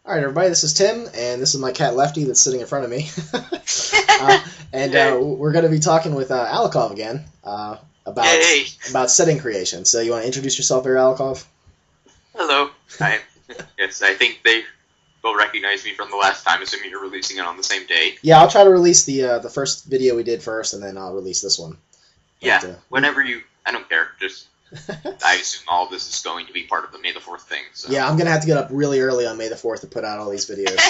All right, everybody, this is Tim, and this is my cat Lefty that's sitting in front of me. We're going to be talking with Alokov again about Yay! setting creation. So you want to introduce yourself here, Alokov? Hello. Yes, I think they will recognize me from the last time, assuming you're releasing it on the same day. Yeah, I'll try to release the first video we did first, and then I'll release this one. But, whenever you... I don't care, just... I assume all of this is going to be part of the May the 4th thing, so... Yeah, I'm going to have to get up really early on May the 4th to put out all these videos.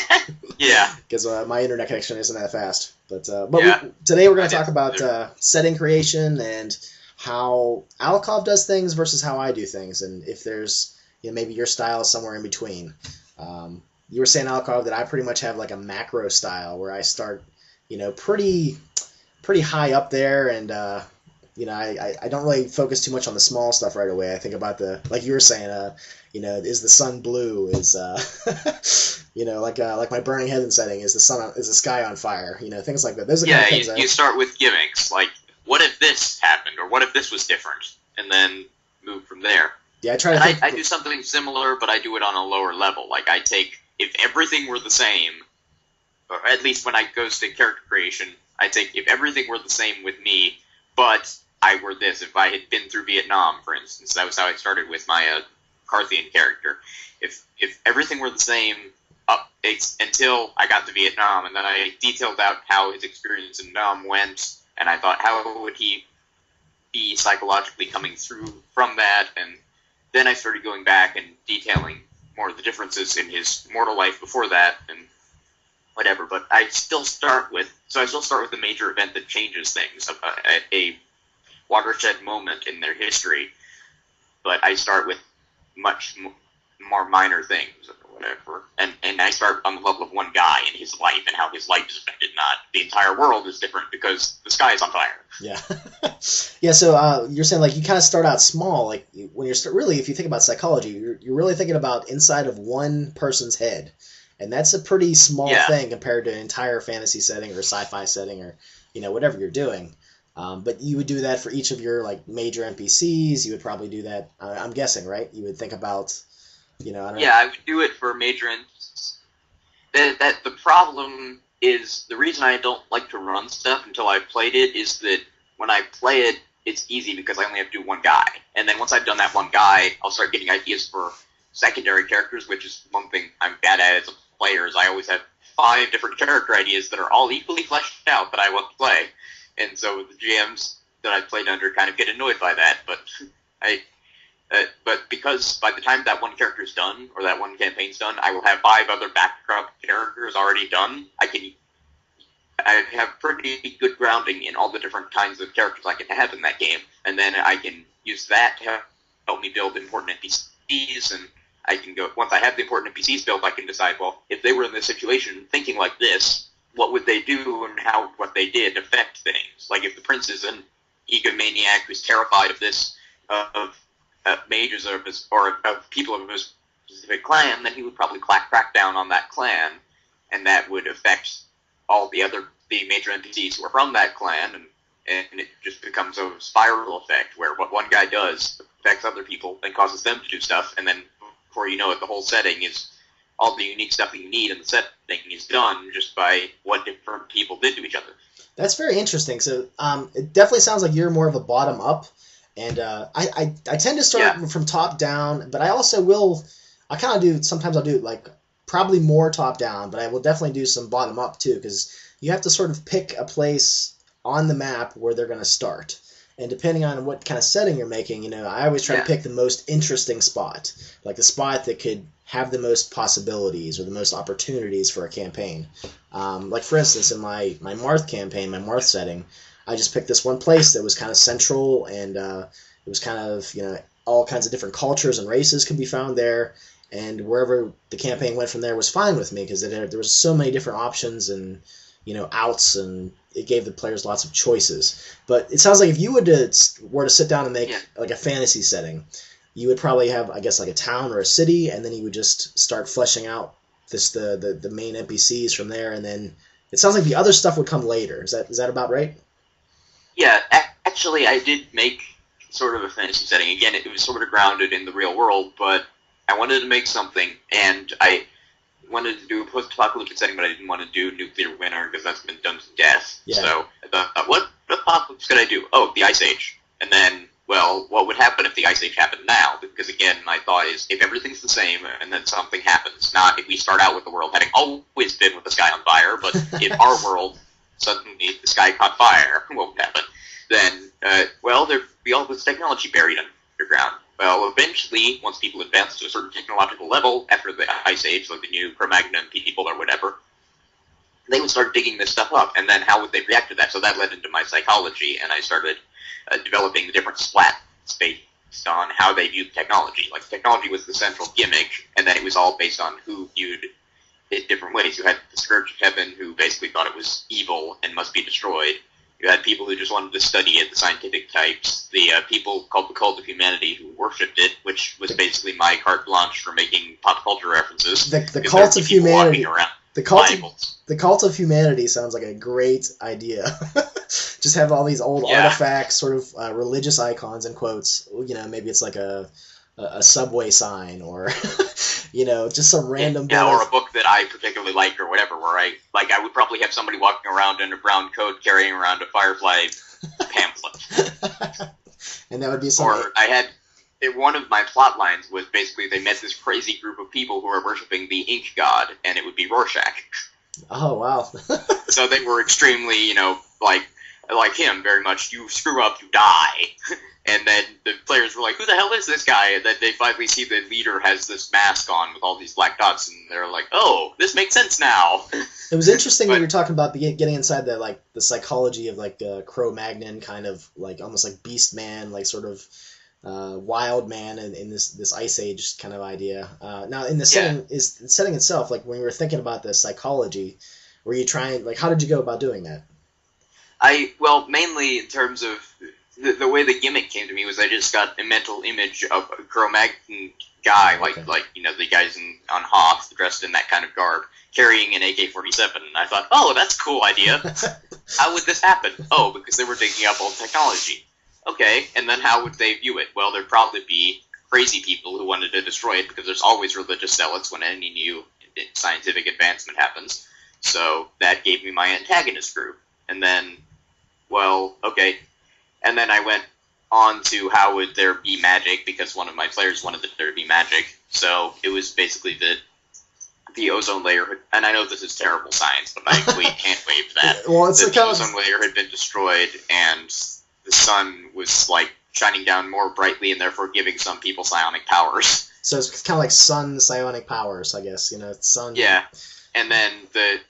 Yeah. Because my internet connection isn't that fast. Today we're going to talk about setting creation and how Alokov does things versus how I do things, and if there's maybe your style is somewhere in between. You were saying, Alokov, that I pretty much have like a macro style where I start pretty high up there, and I don't really focus too much on the small stuff right away. I think about like you were saying, is the sun blue? Is like my burning heaven setting, is the sky on fire? Things like that. Those are the kind of things you start with gimmicks, like what if this happened, or what if this was different, and then move from there. Yeah, I do something similar, but I do it on a lower level. Like I take, if everything were the same, or at least when I goes to character creation, I take if everything were the same with me, but I were this. If I had been through Vietnam, for instance, that was how I started with my Carthian character. If everything were the same until I got to Vietnam, and then I detailed out how his experience in Nam went, and I thought, how would he be psychologically coming through from that? And then I started going back and detailing more of the differences in his mortal life before that, and whatever. But I still start with the major event that changes things, a watershed moment in their history. But I start with much more minor things or whatever, and I start on the level of one guy and his life and how his life is affected. Not the entire world is different because the sky is on fire. Yeah, yeah. So you're saying like you kind of start out small, like when you're really, if you think about psychology, you're really thinking about inside of one person's head, and that's a pretty small thing compared to an entire fantasy setting or sci-fi setting or whatever you're doing. But you would do that for each of your like major NPCs. You would probably do that. I'm guessing, right? You would think about, I don't know. I would do it for major NPCs. That the problem is, the reason I don't like to run stuff until I've played it is that when I play it, it's easy because I only have to do one guy. And then once I've done that one guy, I'll start getting ideas for secondary characters, which is one thing I'm bad at as a player, is I always have 5 different character ideas that are all equally fleshed out that I want to play. And so the GMs that I've played under kind of get annoyed by that, but but because by the time that one character is done, or that one campaign's done, I will have 5 other backdrop characters already done. I have pretty good grounding in all the different kinds of characters I can have in that game, and then I can use that to help me build important NPCs, and I can go, once I have the important NPCs built, I can decide, well, if they were in this situation thinking like this, what would they do, and how what they did affect things? Like if the prince is an egomaniac who's terrified of this, of mages or of people of his specific clan, then he would probably crack down on that clan, and that would affect all the major NPCs who are from that clan, and it just becomes a spiral effect where what one guy does affects other people and causes them to do stuff, and then before you know it, the whole setting is all the unique stuff that you need in the setting is done just by what different people did to each other. That's very interesting. So it definitely sounds like you're more of a bottom up, and I tend to start from top down, but I also I kind of do, sometimes I'll do like probably more top down, but I will definitely do some bottom up too, because you have to sort of pick a place on the map where they're going to start. And depending on what kind of setting you're making, I always try to pick the most interesting spot, like the spot that could have the most possibilities or the most opportunities for a campaign. Like for instance, in my Marth campaign, my Marth setting, I just picked this one place that was kind of central, and it was kind of, all kinds of different cultures and races could be found there, and wherever the campaign went from there was fine with me, because there was so many different options and outs, and it gave the players lots of choices. But it sounds like if you were to sit down and make like a fantasy setting, you would probably have, I guess, like a town or a city, and then you would just start fleshing out the main NPCs from there, and then it sounds like the other stuff would come later. Is that about right? Yeah, actually, I did make sort of a fantasy setting. Again, it was sort of grounded in the real world, but I wanted to make something, and wanted to do a post-apocalyptic setting, but I didn't want to do nuclear winter because that's been done to death. Yeah. So I thought, what apocalypse could I do? Oh, the Ice Age. And then, well, what would happen if the Ice Age happened now? Because again, my thought is, if everything's the same and then something happens, not if we start out with the world having always been with the sky on fire, but if our world suddenly the sky caught fire, what would happen? Then, well, there'd be all this technology buried underground. Well, eventually, once people advance to a certain technological level, after the Ice Age, like the new Cro-Magnon people or whatever, they would start digging this stuff up, and then how would they react to that? So that led into my psychology, and I started developing the different slats based on how they viewed technology. Like, technology was the central gimmick, and then it was all based on who viewed it different ways. You had the Scourge of Heaven, who basically thought it was evil and must be destroyed. You had people who just wanted to study it, the scientific types. The people called the Cult of Humanity who worshipped it, which was basically my carte blanche for making pop culture references. The Cult of Humanity. The Cult of Humanity sounds like a great idea. Just have all these old artifacts, sort of religious icons in quotes. You know, maybe it's like a subway sign or just some random or a book that I particularly like or whatever, where I would probably have somebody walking around in a brown coat carrying around a Firefly pamphlet. And that would be something. Or I had one of my plot lines was basically they met this crazy group of people who were worshiping the ink god, and it would be Rorschach. Oh, wow. So they were extremely, like him, very much, you screw up, you die. And then the players were like, who the hell is this guy? And then they finally see the leader has this mask on with all these black dots, and they're like, oh, this makes sense now. It was interesting when you were talking about getting inside the psychology of Cro-Magnon, kind of like almost like Beast Man, like sort of wild man in this Ice Age kind of idea. Now in the setting itself, like when you were thinking about the psychology, were you trying, how did you go about doing that? Mainly in terms of the way the gimmick came to me was I just got a mental image of a Cro-Magnon guy, the guys on Hoth dressed in that kind of garb, carrying an AK-47, and I thought, oh, that's a cool idea. How would this happen? Oh, because they were digging up old technology. Okay, and then how would they view it? Well, there'd probably be crazy people who wanted to destroy it, because there's always religious zealots when any new scientific advancement happens. So that gave me my antagonist group. And then, and then I went on to how would there be magic, because one of my players wanted there to be magic. So it was basically the ozone layer, and I know this is terrible science, but I can't waive that. Well, it's the ozone layer had been destroyed, and the sun was shining down more brightly, and therefore giving some people psionic powers. So it's kind of like sun psionic powers, I guess. Sun. Yeah. And then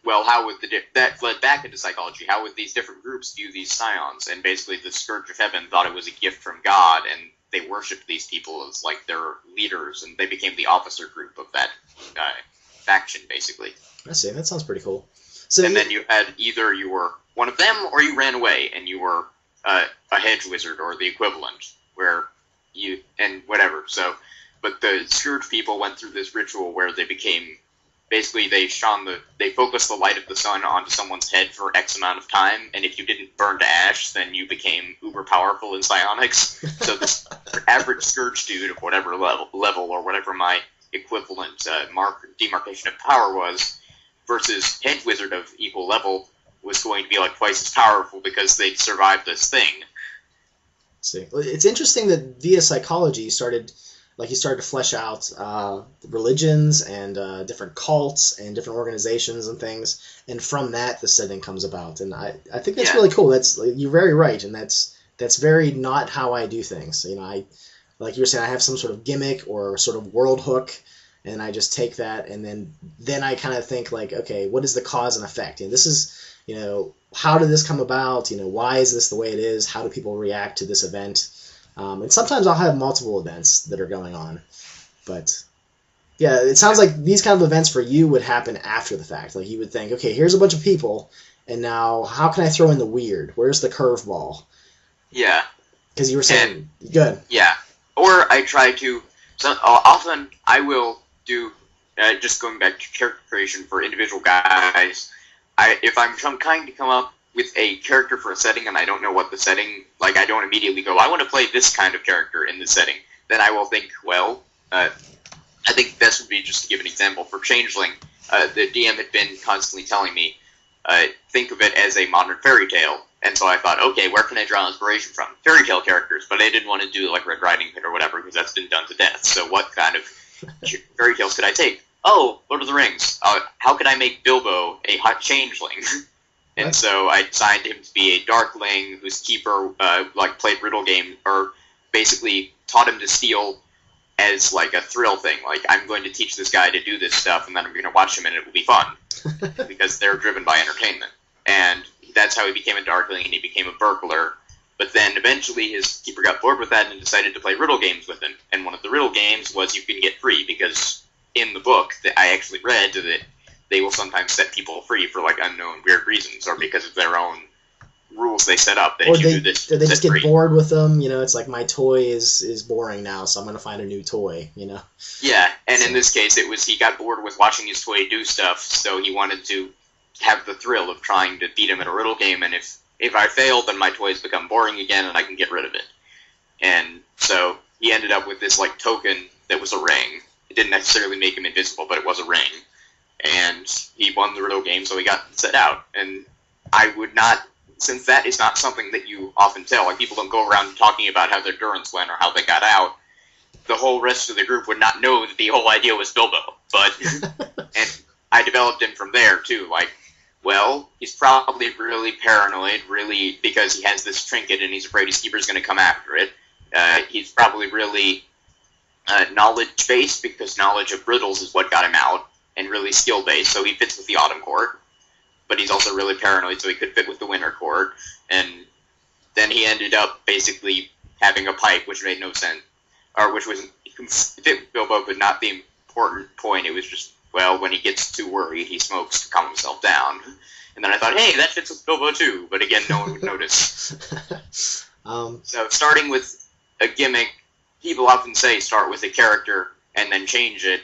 how would that led back into psychology? How would these different groups view these scions? And basically, the Scourge of Heaven thought it was a gift from God, and they worshipped these people as their leaders, and they became the officer group of that faction, basically. I see. That sounds pretty cool. And then you had either you were one of them, or you ran away, and you were a hedge wizard or the equivalent, whatever. So, but the Scourge people went through this ritual where they became. Basically, they focused the light of the sun onto someone's head for X amount of time, and if you didn't burn to ash, then you became uber powerful in psionics. So this average Scourge dude of whatever level or whatever my equivalent demarcation of power was, versus Hedge Wizard of equal level, was going to be twice as powerful because they'd survived this thing. See, it's interesting that via psychology you started to flesh out religions and different cults and different organizations and things, and from that the setting comes about, and I think that's really cool. You're very right, and that's very not how I do things. I, like you were saying, I have some sort of gimmick or sort of world hook, and I just take that, and then I kind of think okay, what is the cause and effect? This is, how did this come about? Why is this the way it is? How do people react to this event? And sometimes I'll have multiple events that are going on. But, yeah, it sounds like these kind of events for you would happen after the fact. You would think, okay, here's a bunch of people, and now how can I throw in the weird? Where's the curveball? Yeah. Because you were saying, good. Yeah. Or I try to, often I will do, just going back to character creation for individual guys, if I'm trying to come up with a character for a setting and I don't know what the setting, I don't immediately go, I want to play this kind of character in this setting, then I will think, I think this would be, just to give an example, for Changeling, the DM had been constantly telling me, think of it as a modern fairy tale. And so I thought, okay, where can I draw inspiration from? Fairy tale characters, but I didn't want to do like Red Riding Hood or whatever because that's been done to death. So what kind of fairy tales could I take? Oh, Lord of the Rings. How could I make Bilbo a hot changeling? And so I designed him to be a Darkling whose keeper played riddle game, or basically taught him to steal as like a thrill thing. Like, I'm going to teach this guy to do this stuff, and then I'm going to watch him, and it will be fun because they're driven by entertainment. And that's how he became a Darkling, and he became a burglar. But then eventually his keeper got bored with that and decided to play riddle games with him. And one of the riddle games was you can get free, because in the book that I actually read that they will sometimes set people free for like unknown weird reasons, or because of their own rules they set up. That or if you do this, they just get free. bored with them. You know, it's like my toy is boring now, so I'm going to find a new toy. You know. Yeah, and in this case, it was he got bored with watching his toy do stuff, so he wanted to have the thrill of trying to beat him at a riddle game, and if I fail, then my toys become boring again, and I can get rid of it. And so he ended up with this like token that was a ring. It didn't necessarily make him invisible, but it was a ring. And he won the riddle game, so he got set out. And I would not, since that is not something that you often tell, like people don't go around talking about how their Durance went or how they got out, the whole rest of the group would not know that the whole idea was Bilbo. But, and I developed him from there too, like, well, he's probably really paranoid, really, because he has this trinket and he's afraid his keeper's going to come after it. He's probably really knowledge-based, because knowledge of riddles is what got him out, and really skill-based, so he fits with the Autumn Court. But he's also really paranoid, so he could fit with the Winter Court. And then he ended up basically having a pipe, which made no sense, or which wasn't fit with Bilbo, but not the important point. It was just, well, when he gets too worried, he smokes to calm himself down. And then I thought, hey, that fits with Bilbo too, but again, no one would notice. So starting with a gimmick, people often say start with a character and then change it.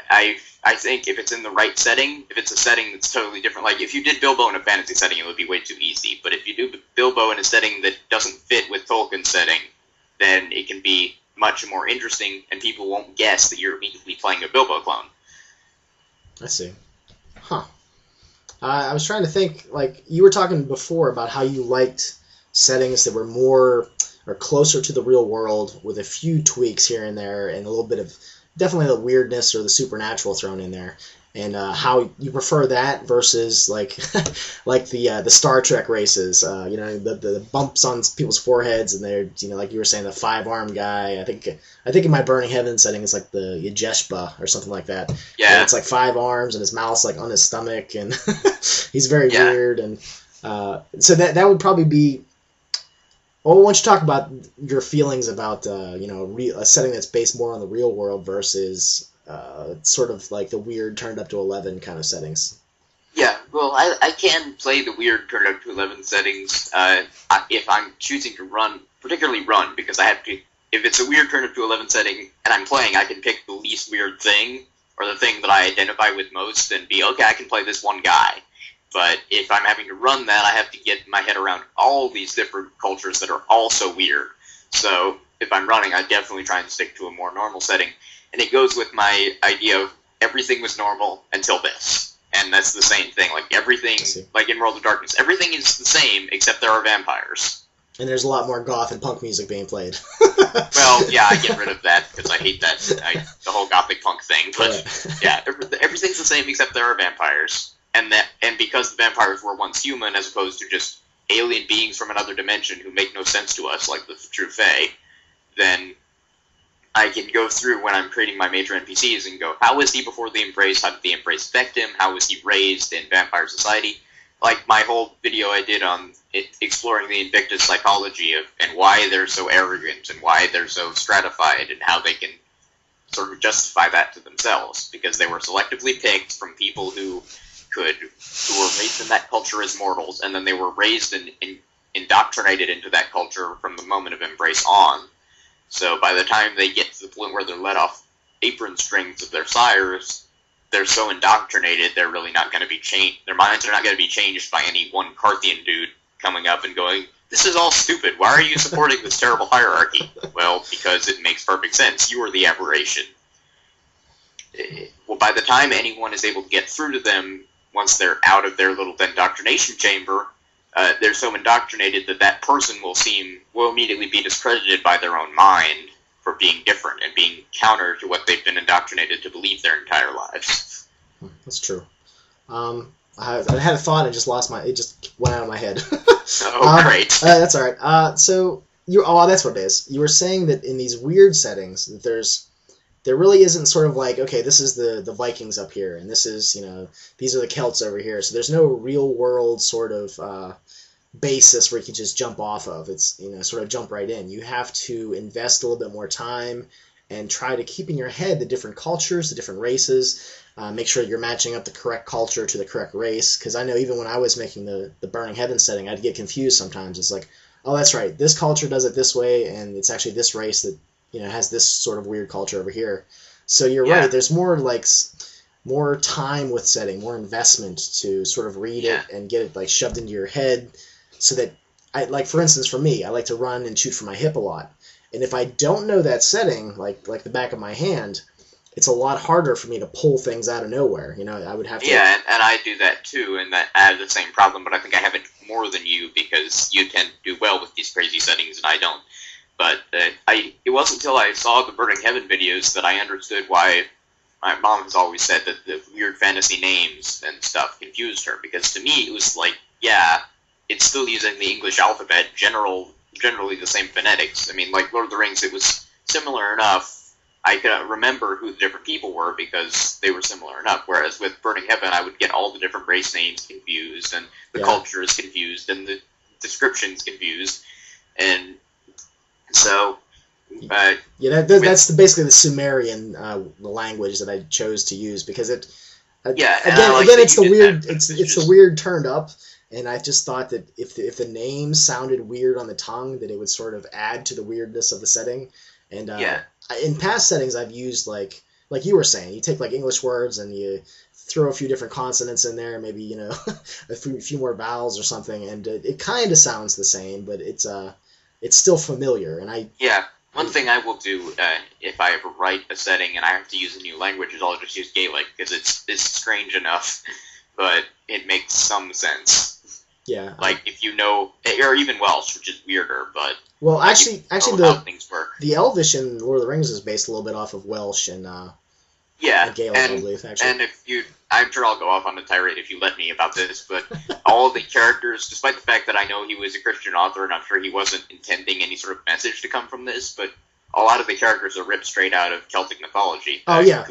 I think if it's in the right setting, if it's a setting that's totally different, like if you did Bilbo in a fantasy setting, it would be way too easy. But if you do Bilbo in a setting that doesn't fit with Tolkien's setting, then it can be much more interesting, and people won't guess that you're immediately playing a Bilbo clone. I see. Huh. I was trying to think, like, you were talking before about how you liked settings that were more or closer to the real world with a few tweaks here and there and a little bit of definitely the weirdness or the supernatural thrown in there, and how you prefer that versus like like the Star Trek races, the bumps on people's foreheads, and they're, like you were saying, the 5-armed guy. I think in my Burning Heaven setting it's like the Yajeshba or something like that. Yeah, and it's like 5 arms and his mouth's like on his stomach, and he's very weird, and so that would probably be. Well, why don't you talk about your feelings about a setting that's based more on the real world versus sort of like the weird turned up to 11 kind of settings? Yeah, well, I can play the weird turned up to 11 settings if I'm choosing to particularly run, because I have to. If it's a weird turned up to 11 setting and I'm playing, I can pick the least weird thing or the thing that I identify with most and be okay. I can play this one guy. But if I'm having to run that, I have to get my head around all these different cultures that are all so weird. So if I'm running, I definitely try and stick to a more normal setting. And it goes with my idea of everything was normal until this. And that's the same thing. Like everything, like in World of Darkness, everything is the same except there are vampires. And there's a lot more goth and punk music being played. Well, yeah, I get rid of that because I hate that, the whole gothic punk thing. But yeah, everything's the same except there are vampires. And because the vampires were once human as opposed to just alien beings from another dimension who make no sense to us, like the true Fae, then I can go through when I'm creating my major NPCs and go, how was he before the Embrace? How did the Embrace affect him? How was he raised in vampire society? Like my whole video I did on exploring the Invictus psychology and why they're so arrogant and why they're so stratified and how they can sort of justify that to themselves, because they were selectively picked from people who were raised in that culture as mortals, and then they were raised and indoctrinated into that culture from the moment of Embrace on. So by the time they get to the point where they're let off apron strings of their sires, they're so indoctrinated they're really not going to be changed. Their minds are not going to be changed by any one Carthian dude coming up and going, this is all stupid. Why are you supporting this terrible hierarchy? Well, because it makes perfect sense. You are the aberration. well, by the time anyone is able to get through to them, once they're out of their little indoctrination chamber, they're so indoctrinated that that person will immediately be discredited by their own mind for being different and being counter to what they've been indoctrinated to believe their entire lives. That's true. I had a thought, it just went out of my head. Great. That's all right. So that's what it is. You were saying that in these weird settings, that there really isn't sort of like, okay, this is the Vikings up here, and this is, these are the Celts over here. So there's no real world sort of basis where you can just jump off of. It's, sort of jump right in. You have to invest a little bit more time and try to keep in your head the different cultures, the different races, make sure you're matching up the correct culture to the correct race. Because I know even when I was making the Burning Heaven setting, I'd get confused sometimes. It's like, oh, that's right, this culture does it this way, and it's actually this race that has this sort of weird culture over here. So you're right. There's more time with setting, more investment to sort of read it and get it shoved into your head, so that for instance, for me, I like to run and shoot from my hip a lot. And if I don't know that setting, like the back of my hand, it's a lot harder for me to pull things out of nowhere. I would have to. Yeah, and I do that too, and that I have the same problem, but I think I have it more than you because you tend to do well with these crazy settings and I don't. But it wasn't until I saw the Burning Heaven videos that I understood why my mom has always said that the weird fantasy names and stuff confused her. Because to me, it was like, yeah, it's still using the English alphabet, generally the same phonetics. I mean, like Lord of the Rings, it was similar enough. I could remember who the different people were because they were similar enough. Whereas with Burning Heaven, I would get all the different race names confused, and the cultures confused, and the descriptions confused, and so, that's basically the Sumerian language that I chose to use because it. Again, it's the weird. It's the weird turned up, and I just thought that if the name sounded weird on the tongue, that it would sort of add to the weirdness of the setting. And in past settings, I've used like you were saying, you take English words and you throw a few different consonants in there, maybe a few more vowels or something, and it kind of sounds the same, but it's still familiar, and one thing I will do if I ever write a setting and I have to use a new language is I'll just use Gaelic because it's strange enough, but it makes some sense. Yeah. If or even Welsh, which is weirder, but actually how things work. The Elvish in Lord of the Rings is based a little bit off of Welsh and Gaelic, I believe, actually. And I'm sure I'll go off on a tirade if you let me about this, but all the characters, despite the fact that I know he was a Christian author and I'm sure he wasn't intending any sort of message to come from this, but a lot of the characters are ripped straight out of Celtic mythology. Oh, yeah.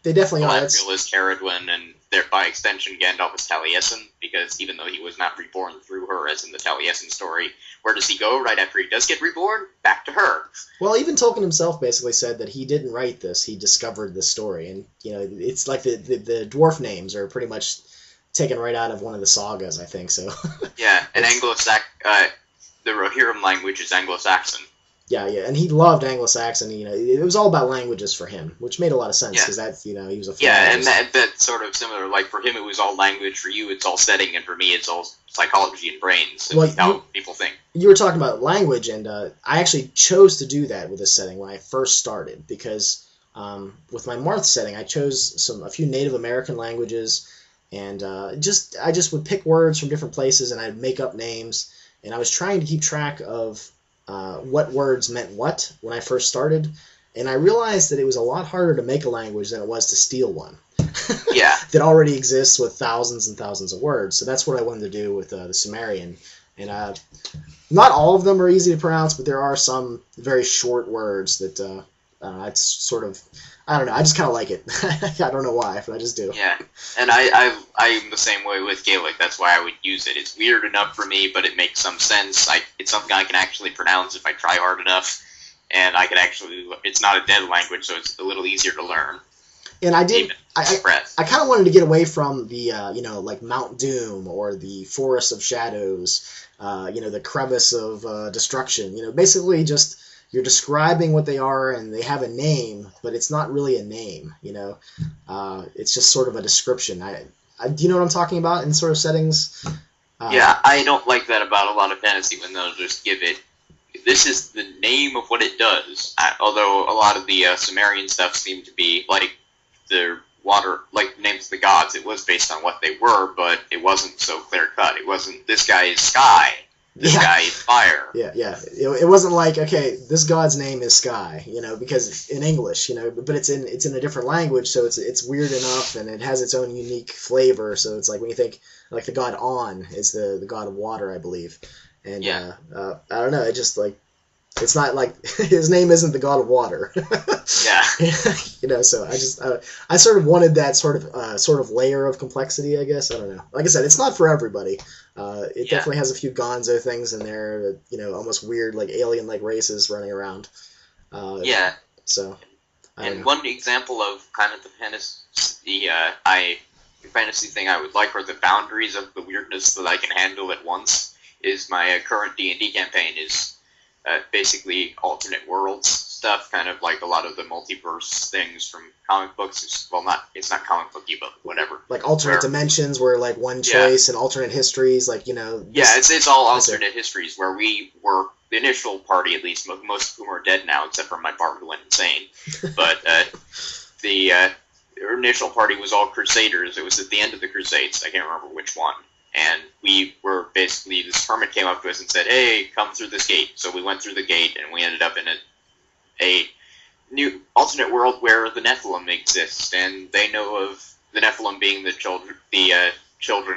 They definitely are. Galadriel is Caradwyn, and by extension, Gandalf is Taliesin, because even though he was not reborn through her, as in the Taliesin story, where does he go right after he does get reborn? Back to her. Well, even Tolkien himself basically said that he didn't write this, he discovered this story, and, it's like the dwarf names are pretty much taken right out of one of the sagas, I think, so. Yeah, and the Rohirrim language is Anglo-Saxon. Yeah, and he loved Anglo-Saxon. It was all about languages for him, which made a lot of sense because he was a and that's sort of similar. Like for him, it was all language. For you, it's all setting, and for me, it's all psychology and brains. And how people think. You were talking about language, and I actually chose to do that with this setting when I first started because with my Marth setting, I chose a few Native American languages, and I just would pick words from different places, and I'd make up names, and I was trying to keep track of what words meant what when I first started, and I realized that it was a lot harder to make a language than it was to steal one. Yeah. That already exists with thousands and thousands of words. So that's what I wanted to do with the Sumerian. And not all of them are easy to pronounce, but there are some very short words that it's sort of, I don't know, I just kind of like it. I don't know why, but I just do. Yeah, and I'm the same way with Gaelic. That's why I would use it. It's weird enough for me, but it makes some sense. It's something I can actually pronounce if I try hard enough, and it's not a dead language, so it's a little easier to learn. And I kind of wanted to get away from the, like Mount Doom or the Forest of Shadows, the Crevice of Destruction. Basically just you're describing what they are and they have a name, but it's not really a name, It's just sort of a description. Do you know what I'm talking about in sort of settings? Yeah, I don't like that about a lot of fantasy when they'll just give it, this is the name of what it does. Although a lot of the Sumerian stuff seemed to be like the water, like the names of the gods, it was based on what they were, but it wasn't so clear cut. It wasn't, this guy is sky, this guy is fire. Yeah. It wasn't like, okay, this god's name is Sky, because in English, but it's in a different language, so it's weird enough, and it has its own unique flavor. So it's like when you think, like the god On is the god of water, I believe, and I don't know, it just like. It's not like his name isn't the god of water. Yeah. So I sort of wanted that sort of layer of complexity, I guess. I don't know. Like I said, it's not for everybody. It definitely has a few gonzo things in there, almost weird, like alien-like races running around. So. And one example of kind of the fantasy thing I would like, or the boundaries of the weirdness that I can handle at once, is my current D&D campaign is. Basically alternate worlds stuff, kind of like a lot of the multiverse things from comic books. Well, it's not comic booky, but whatever. Like alternate dimensions where like one choice and alternate histories, like, it's all alternate histories where we were, the initial party at least, most of whom are dead now, except for my bard who went insane. But the initial party was all Crusaders. It was at the end of the Crusades. I can't remember which one. And we were basically, this hermit came up to us and said, hey, come through this gate. So we went through the gate, and we ended up in a new alternate world where the Nephilim exist, and they know of the Nephilim being the children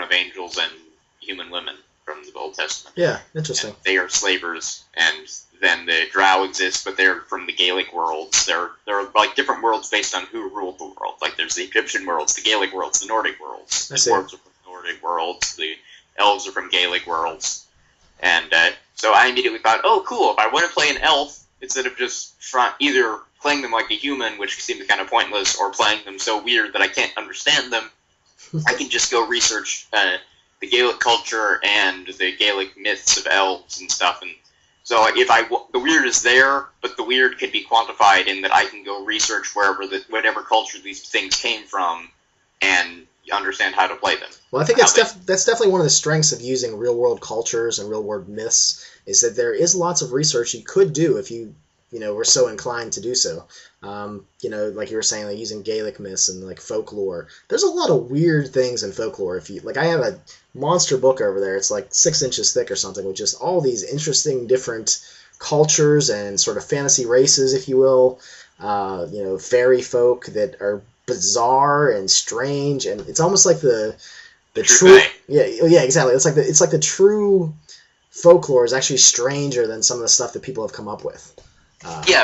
of angels and human women from the Old Testament. Yeah, interesting. And they are slavers, and then the Drow exist, but they're from the Gaelic worlds. There are like different worlds based on who ruled the world. Like there's the Egyptian worlds, the Gaelic worlds, the Nordic worlds. The dwarves are from Nordic worlds, the elves are from Gaelic worlds, and so I immediately thought, oh, cool, if I want to play an elf, instead of just either playing them like a human, which seems kind of pointless, or playing them so weird that I can't understand them, I can just go research the Gaelic culture and the Gaelic myths of elves and stuff, and so if the weird is there, but the weird can be quantified in that I can go research whatever culture these things came from, and understand how to play them. Well, I think that's definitely one of the strengths of using real-world cultures and real-world myths, is that there is lots of research you could do if you were so inclined to do so. Like you were saying, like using Gaelic myths and like folklore. There's a lot of weird things in folklore. I have a monster book over there. It's like 6 inches thick or something, with just all these interesting different cultures and sort of fantasy races, if you will. Fairy folk that are bizarre and strange, and it's almost like the true exactly. It's like the true folklore is actually stranger than some of the stuff that people have come up with.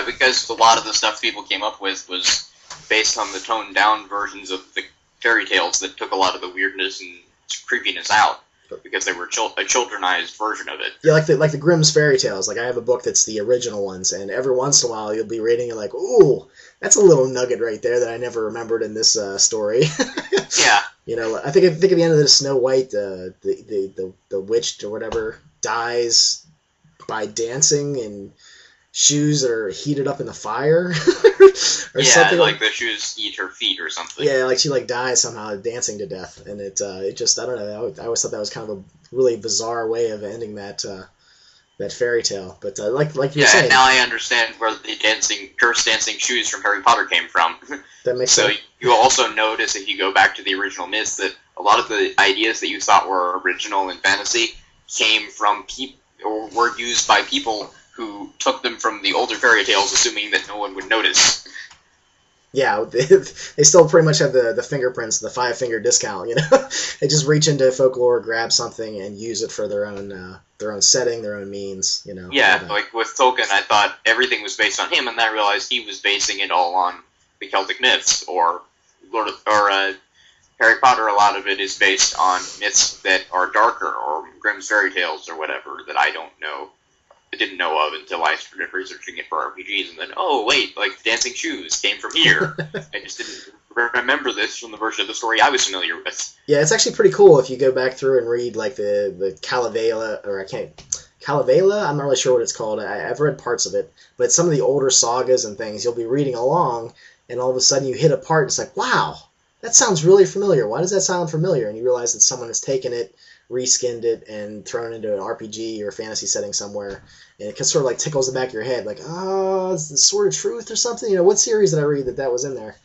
Because a lot of the stuff people came up with was based on the toned down versions of the fairy tales that took a lot of the weirdness and creepiness out, because they were a childrenized version of it. Yeah, like the Grimm's fairy tales. Like I have a book that's the original ones, and every once in a while you'll be reading and like, ooh, that's a little nugget right there that I never remembered in this story. Yeah. I think at the end of the Snow White, the witch or whatever dies by dancing in shoes that are heated up in the fire, or something. Like the shoes eat her feet or something. Yeah, like she dies somehow dancing to death, and it just, I don't know. I always thought that was kind of a really bizarre way of ending that fairy tale. But like you were saying, now I understand where the cursed dancing shoes from Harry Potter came from. That makes sense. So you also notice, if you go back to the original myths, that a lot of the ideas that you thought were original in fantasy came from or were used by people who took them from the older fairy tales, assuming that no one would notice. Yeah, they still pretty much have the fingerprints, the 5-finger discount. They just reach into folklore, grab something, and use it for their own setting, their own means. Yeah, like with Tolkien, I thought everything was based on him, and then I realized he was basing it all on the Celtic myths, or Harry Potter. A lot of it is based on myths that are darker, or Grimm's fairy tales, or whatever, that I didn't know of until I started researching it for RPGs, and then, oh wait, like the dancing shoes came from here. I just didn't remember this from the version of the story I was familiar with. Yeah, it's actually pretty cool if you go back through and read like the Kalevala, Kalevala, I'm not really sure what it's called. I've read parts of it, but some of the older sagas and things, you'll be reading along, and all of a sudden you hit a part, and it's like, wow, that sounds really familiar. Why does that sound familiar? And you realize that someone has taken it, reskinned it, and thrown it into an RPG or fantasy setting somewhere, and it sort of like tickles the back of your head, like, oh, is the Sword of Truth or something? What series did I read that was in there?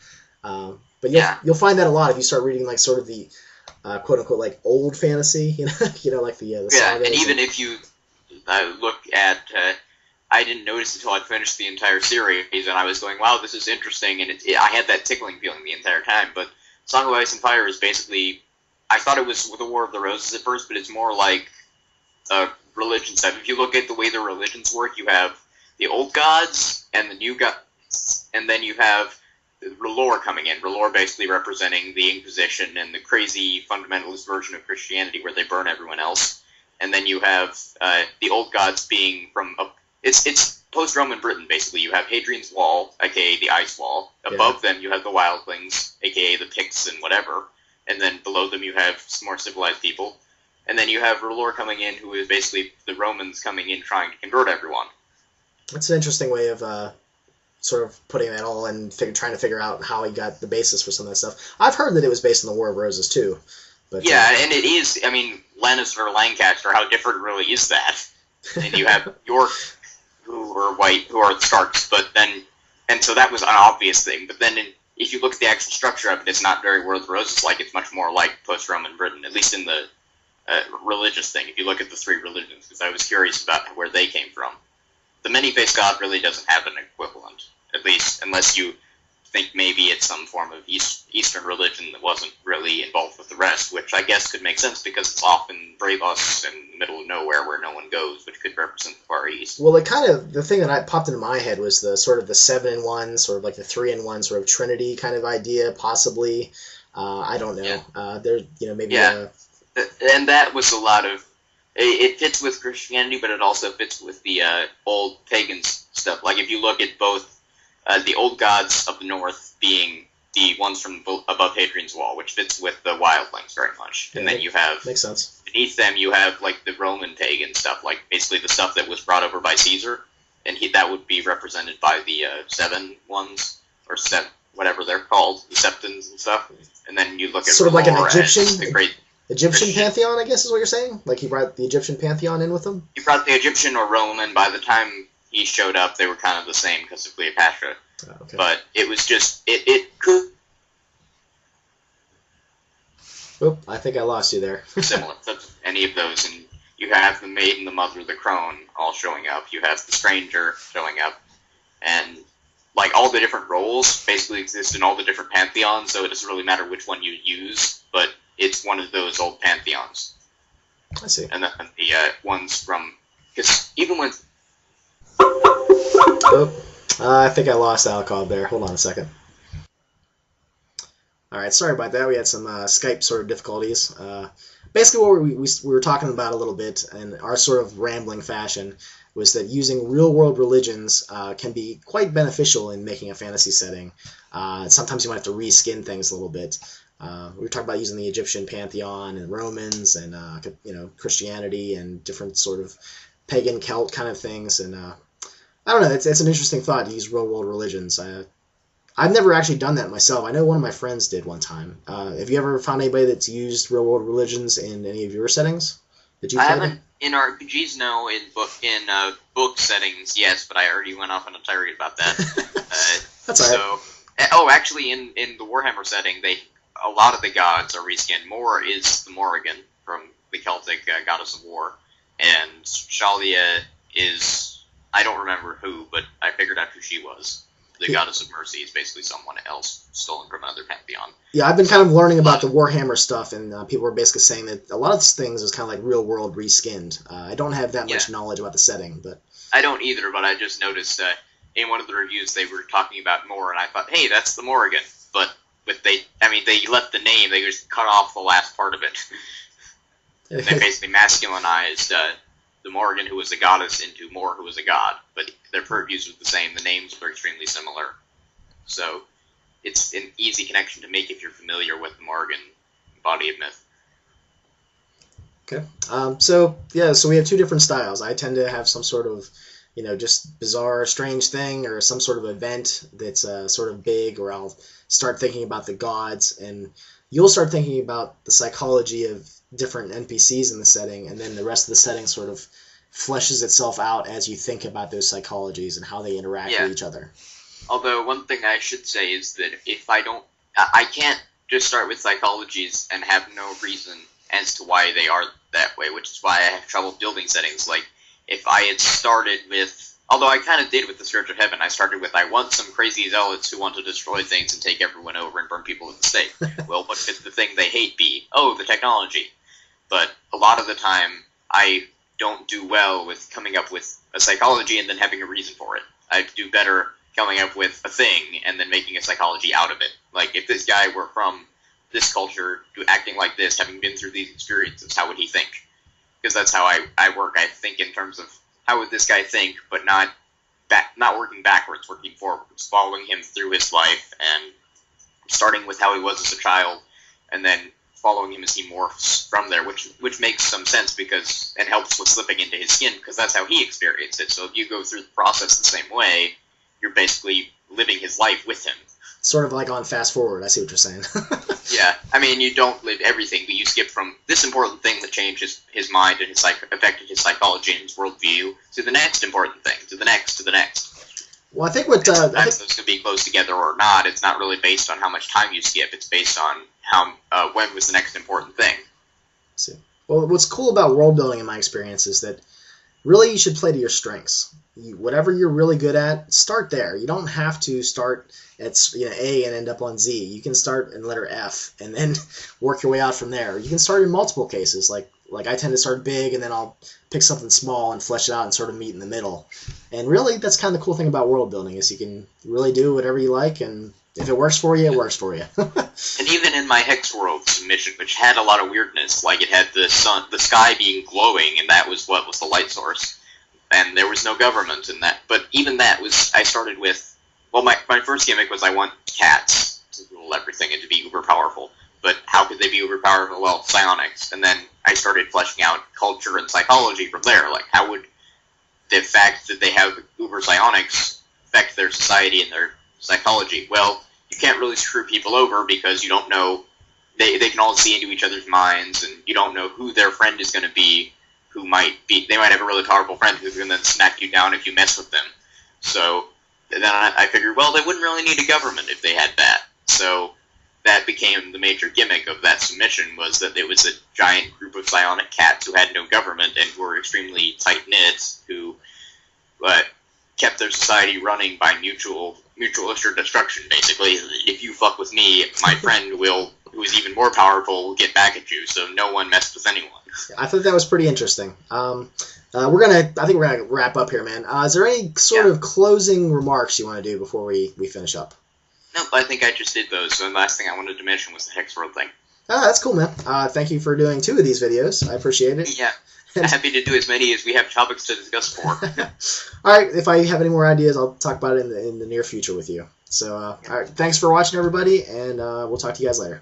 But But you'll find that a lot if you start reading like sort of the quote unquote like old fantasy, like the sagas. And even if you look at, I didn't notice until I'd finished the entire series, and I was going, wow, this is interesting, and I had that tickling feeling the entire time. But Song of Ice and Fire is basically, I thought it was the War of the Roses at first, but it's more like religion stuff. If you look at the way the religions work, you have the old gods and the new gods, and then you have R'hllor coming in. R'hllor basically representing the Inquisition and the crazy fundamentalist version of Christianity where they burn everyone else. And then you have the old gods being from it's post-Roman Britain, basically. You have Hadrian's Wall, aka the Ice Wall. Above them, you have the Wildlings, aka the Picts and whatever. And then below them, you have some more civilized people. And then you have R'hllor coming in, who is basically the Romans coming in trying to convert everyone. That's an interesting way of sort of putting that all and trying to figure out how he got the basis for some of that stuff. I've heard that it was based on the War of Roses, too. But, and it is. I mean, Lannister, Lancaster, how different really is that? And you have York, who are white, who are the Starks, and so that was an obvious thing. But then if you look at the actual structure of it, it's not very War of the Roses like. It's much more like post-Roman Britain, at least in the religious thing. If you look at the three religions, because I was curious about where they came from. The many-faced god really doesn't have an equivalent, at least unless you think maybe it's some form of Eastern religion that wasn't really involved with the rest, which I guess could make sense because it's often Bravos in the middle of nowhere where no one goes, which could represent the Far East. Well, the thing that popped into my head was the sort of the 7-in-1, sort of like the 3-in-1 sort of Trinity kind of idea, possibly. I don't know. Yeah. Maybe. Yeah. And that was a lot of. It fits with Christianity, but it also fits with the old pagan stuff. Like if you look at both the old gods of the north being the ones from above Hadrian's Wall, which fits with the Wildlings very much. And then you have makes sense. Beneath them, you have like the Roman pagan stuff, like basically the stuff that was brought over by Caesar, and that would be represented by the 7 ones or whatever they're called, the Septons and stuff. And then you look at sort of like an Egyptian. The great Egyptian pantheon, I guess is what you're saying? Like he brought the Egyptian pantheon in with him? He brought the Egyptian or Roman. By the time he showed up, they were kind of the same because of Cleopatra. Oh, okay. But it was just, it could... Oop, I think I lost you there. Similar to any of those, and you have the maiden, the mother, the crone all showing up. You have the stranger showing up. And, like, all the different roles basically exist in all the different pantheons, so it doesn't really matter which one you use, but it's one of those old pantheons. I see. And then the ones from... Because even when... I think I lost Alokov there. Hold on a second. Alright, sorry about that. We had some Skype sort of difficulties. Basically what we were talking about a little bit in our sort of rambling fashion was that using real-world religions can be quite beneficial in making a fantasy setting. Sometimes you might have to reskin things a little bit. We were talking about using the Egyptian pantheon and Romans and Christianity and different sort of pagan Celt kind of things. And I don't know, it's an interesting thought to use real-world religions. I've never actually done that myself. I know one of my friends did one time. Have you ever found anybody that's used real-world religions in any of your settings that you've played? I haven't in RPGs, no. In book settings, yes, but I already went off on a tirade about that. That's all right. Oh, actually, in the Warhammer setting, a lot of the gods are reskinned. Mor is the Morrigan from the Celtic goddess of war, and Shalia is, I don't remember who, but I figured out who she was. The goddess of mercy is basically someone else stolen from another pantheon. Yeah, I've been kind of learning about the Warhammer stuff, and people are basically saying that a lot of things is kind of like real-world reskinned. I don't have that much knowledge about the setting, but... I don't either, but I just noticed in one of the reviews they were talking about Mor, and I thought, hey, that's the Morrigan. But they left the name, they just cut off the last part of it. They basically masculinized the Morrigan, who was a goddess, into Mor, who was a god. But their purviews were the same. The names were extremely similar. So it's an easy connection to make if you're familiar with the Morrigan body of myth. Okay. So we have two different styles. I tend to have some sort of, just bizarre, strange thing or some sort of event that's sort of big, or I'll start thinking about the gods, and you'll start thinking about the psychology of different NPCs in the setting, and then the rest of the setting sort of fleshes itself out as you think about those psychologies and how they interact with each other. Although one thing I should say is that if I don't I can't just start with psychologies and have no reason as to why they are that way, which is why I have trouble building settings. Like, if I had started with, although I kind of did with the Scourge of Heaven, I started with, I want some crazy zealots who want to destroy things and take everyone over and burn people at the stake. Well, what could the thing they hate be? Oh, the technology. But a lot of the time, I don't do well with coming up with a psychology and then having a reason for it. I do better coming up with a thing and then making a psychology out of it. Like, if this guy were from this culture, acting like this, having been through these experiences, how would he think? Because that's how I work. I think in terms of how would this guy think, but not working backwards, working forwards, following him through his life and starting with how he was as a child, and then following him as he morphs from there, which makes some sense because it helps with slipping into his skin, because that's how he experienced it. So if you go through the process the same way, you're basically living his life with him. Sort of like on fast forward. I see what you're saying. Yeah, I mean, you don't live everything, but you skip from this important thing that changed his mind and affected his psychology and his worldview to the next important thing, to the next, to the next. Well, I think what those could be close together or not. It's not really based on how much time you skip. It's based on when was the next important thing. See. Well, what's cool about world building, in my experience, is that really you should play to your strengths. Whatever you're really good at, start there. You don't have to start at A and end up on Z. You can start in letter F and then work your way out from there. You can start in multiple cases. Like I tend to start big and then I'll pick something small and flesh it out and sort of meet in the middle. And really, that's kind of the cool thing about world building, is you can really do whatever you like, and if it works for you, it works for you. And even in my Hex World submission, which had a lot of weirdness, like it had the sky being glowing, and that was what was the light source. And there was no government in that. But even that was, I started with, well, my first gimmick was I want cats to rule everything and to be uber powerful. But how could they be uber powerful? Well, psionics. And then I started fleshing out culture and psychology from there. Like, how would the fact that they have uber psionics affect their society and their psychology? Well, you can't really screw people over because you don't know, they can all see into each other's minds, and you don't know who their friend is going to be. They might have a really powerful friend who's going to smack you down if you mess with them. So then I figured, well, they wouldn't really need a government if they had that. So that became the major gimmick of that submission, was that it was a giant group of psionic cats who had no government and who were extremely tight-knit, who kept their society running by mutual assured destruction, basically. If you fuck with me, my friend who is even more powerful, will get back at you, so no one messed with anyone. I thought that was pretty interesting. I think we're gonna wrap up here, man. Is there any sort of closing remarks you want to do before we finish up? Nope, I think I just did those. So the last thing I wanted to mention was the Hex World thing. That's cool, man. Thank you for doing 2 of these videos. I appreciate it. Yeah, happy to do as many as we have topics to discuss for. All right, if I have any more ideas, I'll talk about it in the near future with you. So, all right, thanks for watching, everybody, and we'll talk to you guys later.